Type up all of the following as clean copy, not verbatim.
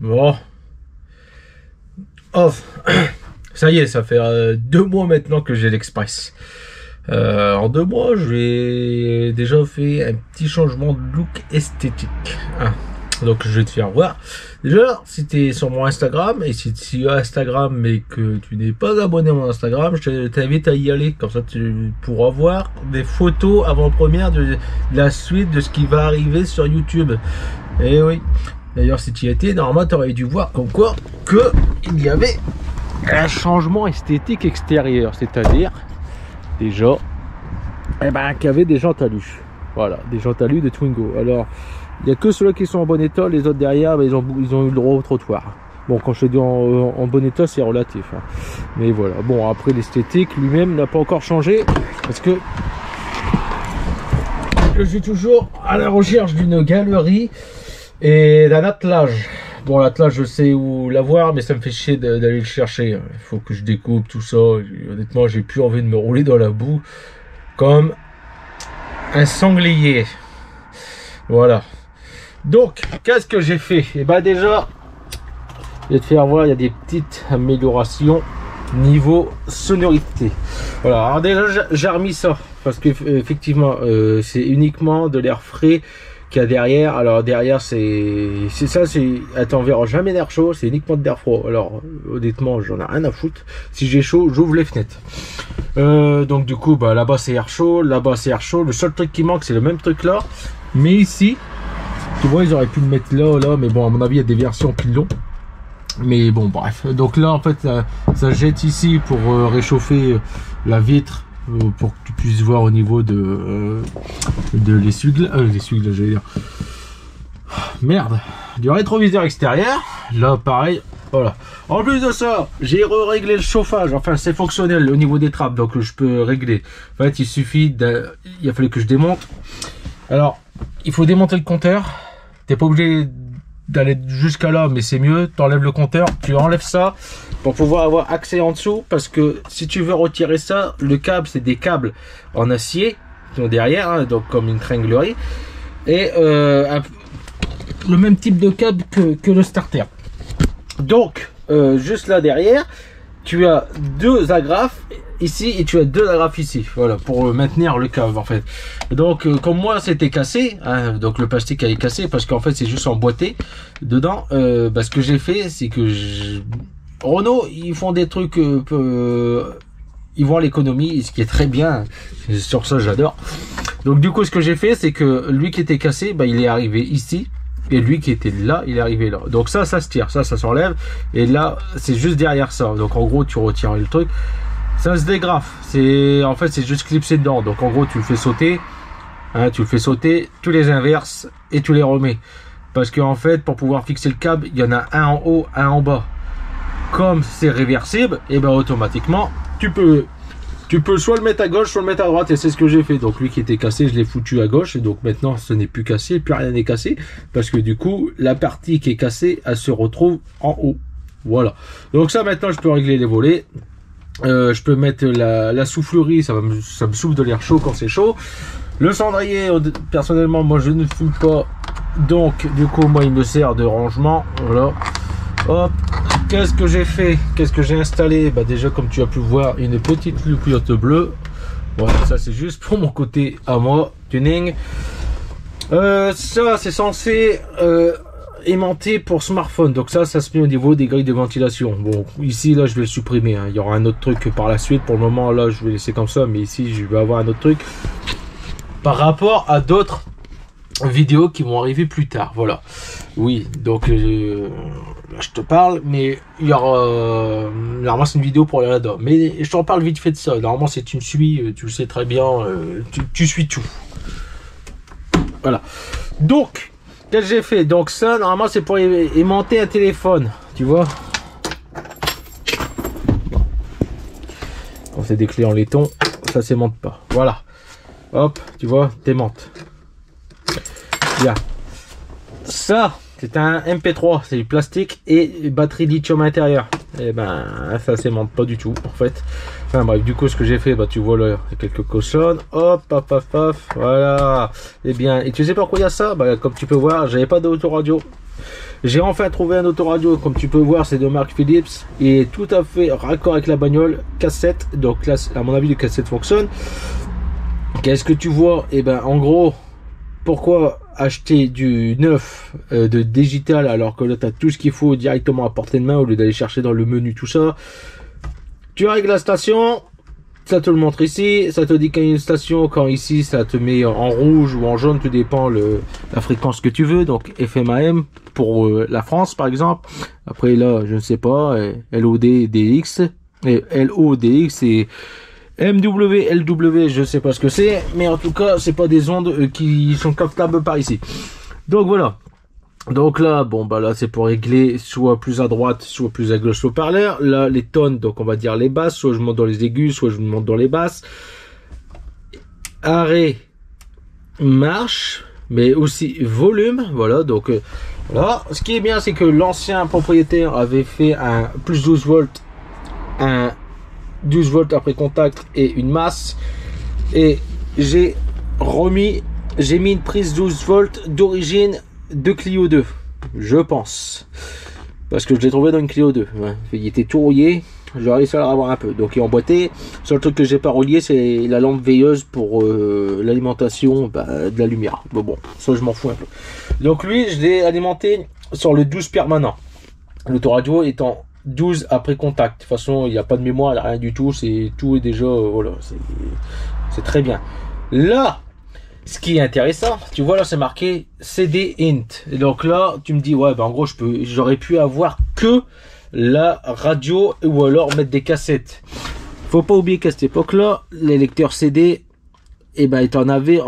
Bon. Oh. Ça y est, ça fait 2 mois maintenant que j'ai l'Express. En 2 mois, j'ai déjà fait un petit changement de look esthétique. Hein. Donc je vais te faire voir. Déjà, si tu es sur mon Instagram, et si tu as Instagram mais que tu n'es pas abonné à mon Instagram, je t'invite à y aller. Comme ça, tu pourras voir des photos avant-première de la suite de ce qui va arriver sur YouTube. Et oui. D'ailleurs, si tu y étais, normalement, tu aurais dû voir comme quoi il y avait un changement esthétique extérieur. C'est-à-dire, déjà, qu'il y avait des jantes alu. Voilà, des jantes alu de Twingo. Alors, il n'y a que ceux-là qui sont en bon état, les autres derrière, ils ont eu le droit au trottoir. Bon, quand je te dis en bon état, c'est relatif. Hein. Mais voilà, bon, après l'esthétique lui-même n'a pas encore changé, parce que je suis toujours à la recherche d'une galerie et d'un attelage. Bon, l'attelage, je sais où l'avoir, mais ça me fait chier d'aller le chercher. Il faut que je découpe tout ça. Honnêtement, j'ai plus envie de me rouler dans la boue comme un sanglier. Voilà. Donc, qu'est-ce que j'ai fait? Et bah déjà, je vais te faire voir, il y a des petites améliorations niveau sonorité. Voilà, alors déjà, j'ai remis ça, parce que effectivement, c'est uniquement de l'air frais qu'il y a derrière. Alors derrière, c'est ça, attends, on verra jamais d'air chaud, c'est uniquement de l'air froid. Alors, honnêtement, j'en ai rien à foutre. Si j'ai chaud, j'ouvre les fenêtres. Donc du coup, bah là-bas c'est air chaud, là-bas c'est air chaud. Le seul truc qui manque, c'est le même truc là, mais ici, tu vois, ils auraient pu le mettre là, mais bon, à mon avis, il y a des versions qui l'ont. Mais bon, bref. Donc là, en fait, ça jette ici pour réchauffer la vitre, pour que tu puisses voir au niveau de l'essuie-glace. L'essuie-glace, j'allais dire. Merde. Du rétroviseur extérieur. Là, pareil. Voilà. En plus de ça, j'ai réglé le chauffage. Enfin, c'est fonctionnel au niveau des trappes, donc je peux régler. En fait, il suffit il a fallu que je démonte. Alors, il faut démonter le compteur. T'es pas obligé d'aller jusqu'à là, mais c'est mieux. Tu enlèves le compteur, tu enlèves ça pour pouvoir avoir accès en dessous. Parce que si tu veux retirer ça, le câble, c'est des câbles en acier qui sont derrière, hein, donc comme une tringlerie. Et le même type de câble que le starter. Donc, juste là derrière, tu as 2 agrafes ici et tu as 2 agrafes ici, voilà, pour maintenir le câble en fait. Donc comme moi c'était cassé, hein, donc le plastique est cassé parce qu'en fait c'est juste emboîté dedans. Ce que j'ai fait, c'est que Renault, ils font des trucs ils voient l'économie, ce qui est très bien, sur ça j'adore. Donc du coup ce que j'ai fait, c'est que lui qui était cassé, bah, il est arrivé ici. Et lui qui était là, il est arrivé là. Donc ça se tire, ça s'enlève. Et là, c'est juste derrière ça. Donc en gros, tu retires le truc. Ça se dégrafe. En fait, c'est juste clipsé dedans. Donc en gros, tu le fais sauter. Hein, tu le fais sauter, tu les inverses et tu les remets. Parce qu'en fait, pour pouvoir fixer le câble, il y en a un en haut, un en bas. Comme c'est réversible, et ben automatiquement, tu peux soit le mettre à gauche, soit le mettre à droite, et c'est ce que j'ai fait. Donc lui qui était cassé, je l'ai foutu à gauche, et donc maintenant ce n'est plus cassé, plus rien n'est cassé, parce que du coup, la partie qui est cassée, elle se retrouve en haut. Voilà. Donc ça, maintenant, je peux régler les volets. Je peux mettre la soufflerie, ça me souffle de l'air chaud quand c'est chaud. Le cendrier, personnellement, moi je ne fume pas, donc du coup, moi il me sert de rangement. Voilà. Hop. Qu'est-ce que j'ai fait? Qu'est-ce que j'ai installé? Bah déjà, comme tu as pu voir, une petite lucoyote bleue. Voilà, ça c'est juste pour mon côté à moi, tuning. Ça c'est censé aimanter pour smartphone. Donc ça se met au niveau des grilles de ventilation. Bon, ici là je vais le supprimer. Hein. Il y aura un autre truc par la suite. Pour le moment là, je vais laisser comme ça. Mais ici, je vais avoir un autre truc par rapport à d'autres vidéos qui vont arriver plus tard. Voilà. Oui, donc là je te parle, mais il y aura normalement c'est une vidéo pour aller là-dedans, mais je t'en parle vite fait de ça. Normalement c'est tu me suis, tu le sais très bien, tu suis tout. Voilà. Donc qu'est-ce que j'ai fait? Donc ça normalement c'est pour aimanter un téléphone, tu vois. Quand c'est des clés en laiton, ça s'aimante pas. Voilà. Hop, tu vois, t'aimantes. Bien. Ça, c'est un MP3, c'est du plastique et batterie lithium à l'intérieur. Et ben, ça s'aimante pas du tout, en fait. Enfin bref, du coup, ce que j'ai fait, bah tu vois là, il y a quelques cochonnes. Hop, paf, paf, paf, voilà. Et bien, et tu sais pourquoi il y a ça? Bah, comme tu peux voir, j'avais pas d'autoradio. J'ai enfin trouvé un autoradio, comme tu peux voir, c'est de marque Philips. Il est tout à fait raccord avec la bagnole, cassette. Donc là, à mon avis, le cassette fonctionne. Qu'est-ce que tu vois? Et ben, en gros, pourquoi acheter du neuf de digital alors que là, tu as tout ce qu'il faut directement à portée de main au lieu d'aller chercher dans le menu, tout ça. Tu règles la station. Ça te le montre ici, ça te dit qu'il y a une station, quand ici ça te met en rouge ou en jaune, tout dépend la fréquence que tu veux, donc FM AM pour la France par exemple. Après là, je ne sais pas, LODDX, et LODX et MW, LW, je ne sais pas ce que c'est, mais en tout cas, c'est pas des ondes qui sont captables par ici. Donc voilà. Donc là, bon bah là c'est pour régler soit plus à droite, soit plus à gauche le haut-parleur. Là les tonnes, donc on va dire les basses, soit je monte dans les aigus, soit je monte dans les basses. Arrêt, marche, mais aussi volume, voilà. Donc voilà. Ce qui est bien, c'est que l'ancien propriétaire avait fait un plus 12 volts, un 12 volts après contact et une masse. Et j'ai mis une prise 12 volts d'origine de Clio 2, je pense, parce que je l'ai trouvé dans une Clio 2. Ouais. Il était tout rouillé, j'ai réussi à le revoir un peu, donc il est emboîté. Seul truc que j'ai pas relié, c'est la lampe veilleuse pour l'alimentation de la lumière. Bon, ça je m'en fous un peu. Donc lui, je l'ai alimenté sur le 12 permanent, l'autoradio étant 12 après contact. De toute façon, il n'y a pas de mémoire, rien du tout, tout est déjà voilà, c'est très bien. Là, ce qui est intéressant, tu vois là c'est marqué CD int. Et donc là tu me dis ouais ben en gros j'aurais pu avoir que la radio ou alors mettre des cassettes. Faut pas oublier qu'à cette époque là les lecteurs CD tu en avais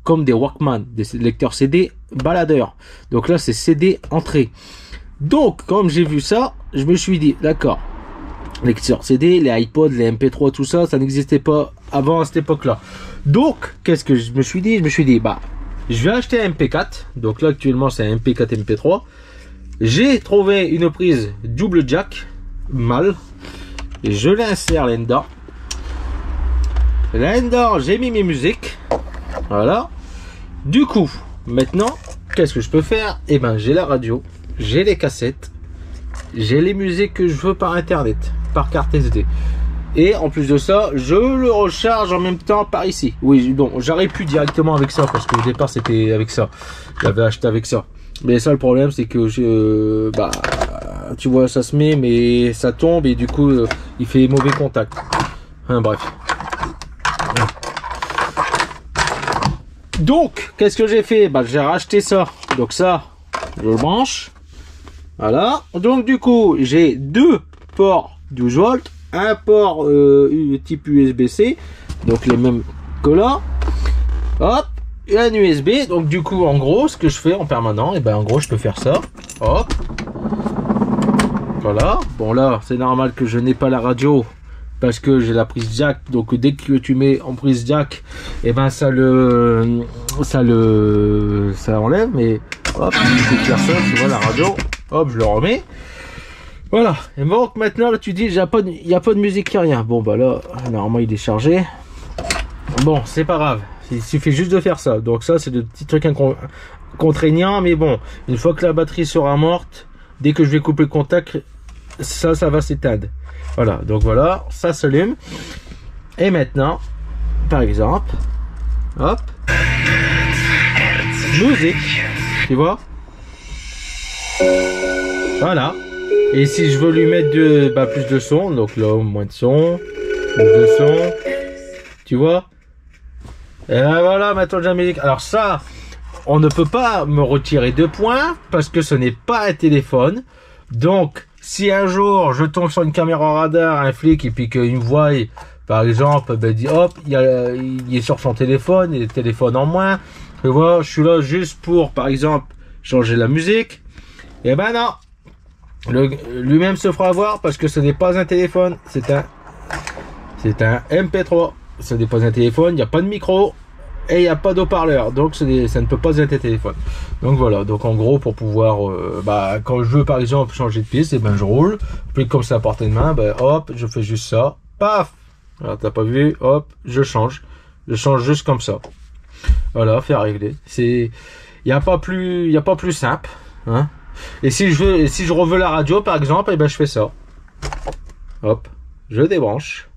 comme des Walkman, des lecteurs CD baladeurs. Donc là c'est CD entrée. Donc comme j'ai vu ça, je me suis dit d'accord, lecteurs CD, les iPods, les MP3, tout ça, ça n'existait pas avant à cette époque-là. Donc, qu'est-ce que je me suis dit? Je me suis dit, bah, je vais acheter un MP4. Donc là, actuellement, c'est un MP4 MP3. J'ai trouvé une prise double jack, mal. Et je l'insère là-dedans. Là-dedans, j'ai mis mes musiques. Voilà. Du coup, maintenant, qu'est-ce que je peux faire? Eh ben, j'ai la radio, j'ai les cassettes, j'ai les musiques que je veux par internet, par carte SD. Et en plus de ça, je le recharge en même temps par ici. Oui, bon, j'aurais pu directement avec ça parce qu'au départ c'était avec ça. J'avais acheté avec ça. Mais ça, le problème, c'est que tu vois, ça se met, mais ça tombe et du coup, il fait mauvais contact. Hein, bref. Donc, qu'est-ce que j'ai fait? Bah, j'ai racheté ça. Donc ça, je le branche. Voilà. Donc du coup, j'ai deux ports 12 volts. Un port type USB-C, donc les mêmes que là. Hop, et un USB. Donc du coup, en gros, ce que je fais en permanent, et ben en gros, je peux faire ça. Hop, voilà. Bon là, c'est normal que je n'ai pas la radio parce que j'ai la prise jack. Donc dès que tu mets en prise jack, et ben ça enlève. Mais hop, je peux faire ça. Tu vois la radio. Hop, je le remets. Voilà, et donc maintenant là tu dis il n'y a pas de musique, rien. Bon bah là, normalement il est chargé. Bon, c'est pas grave, il suffit juste de faire ça. Donc ça c'est de petits trucs contraignants, mais bon, une fois que la batterie sera morte, dès que je vais couper le contact, ça va s'éteindre. Voilà, donc voilà, ça s'allume. Et maintenant, par exemple, hop, musique, tu vois. Voilà. Et si je veux lui mettre plus de son, donc là, moins de son, plus de son, tu vois. Et ben voilà, maintenant j'ai la musique. Alors ça, on ne peut pas me retirer 2 points, parce que ce n'est pas un téléphone. Donc, si un jour, je tombe sur une caméra radar, un flic, et puis qu'il me voit, par exemple, ben dit, hop, il est sur son téléphone, il a le téléphone en moins. Tu vois, je suis là juste pour, par exemple, changer la musique. Et ben non. Lui-même se fera avoir parce que ce n'est pas un téléphone, c'est un MP3. Ce n'est pas un téléphone, il n'y a pas de micro et il n'y a pas d'haut-parleur, donc ça ne peut pas être un téléphone. Donc voilà, donc en gros pour pouvoir, quand je veux par exemple changer de piste, et ben je roule, puis comme c'est à portée de main, hop, je fais juste ça, paf. Alors t'as pas vu, hop, je change juste comme ça. Voilà, faire régler. Il n'y a pas plus simple, hein. Et si je reveux la radio, par exemple, et ben je fais ça. Hop, je débranche.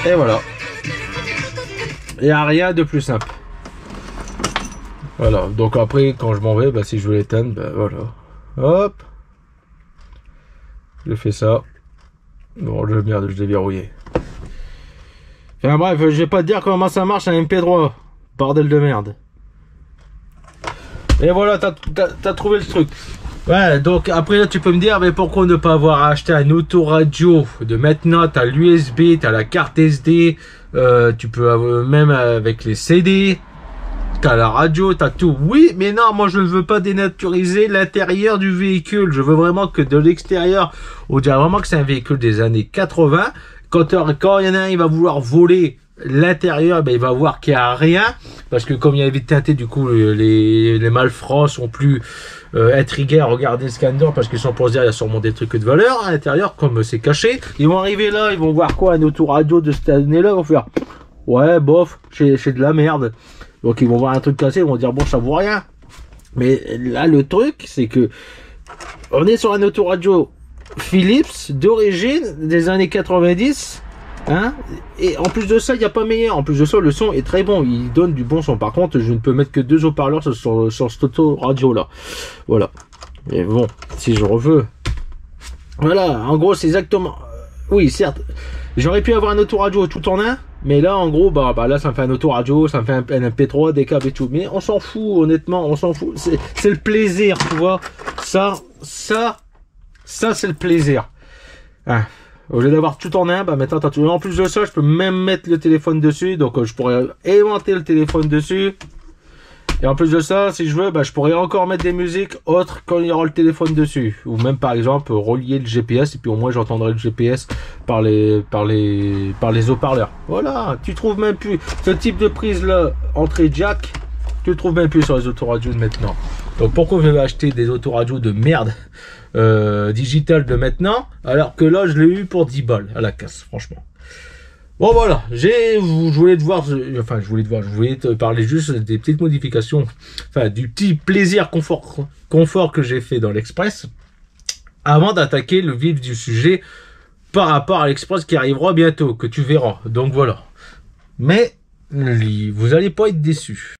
Et voilà. Il n'y a rien de plus simple. Voilà, donc après, quand je m'en vais, bah, si je veux l'éteindre, bah, voilà. Hop. Je fais ça. Bon, merde, je l'ai verrouillé. Enfin bref, je vais pas te dire comment ça marche un MP3. Bordel de merde. Et voilà, t'as trouvé le truc. Ouais, donc après là tu peux me dire, mais pourquoi ne pas avoir acheté un autoradio de maintenant? T'as l'USB, t'as la carte SD, tu peux même avec les CD, t'as la radio, t'as tout. Oui, mais non, moi je ne veux pas dénaturiser l'intérieur du véhicule. Je veux vraiment que de l'extérieur, on dirait vraiment que c'est un véhicule des années 80. Quand il y en a un, il va vouloir voler l'intérieur, ben, il va voir qu'il n'y a rien, parce que comme il y a vite teinté, du coup les malfrats sont plus intrigués à regarder ce qu'il y a dedans, parce qu'ils sont pour se dire il y a sûrement des trucs de valeur à l'intérieur, comme c'est caché. Ils vont arriver là, ils vont voir quoi, un autoradio de cette année-là, ils vont faire ouais bof, c'est de la merde. Donc ils vont voir un truc cassé, ils vont dire bon ça vaut rien. Mais là le truc c'est que on est sur un autoradio Philips d'origine des années 90, hein, et en plus de ça il n'y a pas meilleur. En plus de ça le son est très bon, il donne du bon son. Par contre je ne peux mettre que 2 haut-parleurs sur cet autoradio là, voilà. Mais bon, si je reveux, voilà, en gros c'est exactement, oui certes j'aurais pu avoir un autoradio tout en un, mais là en gros bah là ça me fait un autoradio, ça me fait un MP3, des câbles et tout, mais on s'en fout, honnêtement on s'en fout, c'est le plaisir, tu vois. Ça c'est le plaisir, hein. Au lieu d'avoir tout en un, bah maintenant t'as tout. En plus de ça, je peux même mettre le téléphone dessus, donc je pourrais aimanter le téléphone dessus. Et en plus de ça, si je veux, bah je pourrais encore mettre des musiques autres quand il y aura le téléphone dessus, ou même par exemple relier le GPS, et puis au moins j'entendrai le GPS par les haut-parleurs. Voilà, tu trouves même plus ce type de prise là, entrée jack, tu le trouves même plus sur les autoradios de maintenant. Donc pourquoi je vais acheter des autoradios de merde digital de maintenant, alors que là je l'ai eu pour 10 balles à la casse, franchement. Bon voilà, je voulais te parler juste des petites modifications, enfin du petit plaisir confort que j'ai fait dans l'Express, avant d'attaquer le vif du sujet par rapport à l'Express qui arrivera bientôt, que tu verras. Donc voilà. Mais vous allez pas être déçus.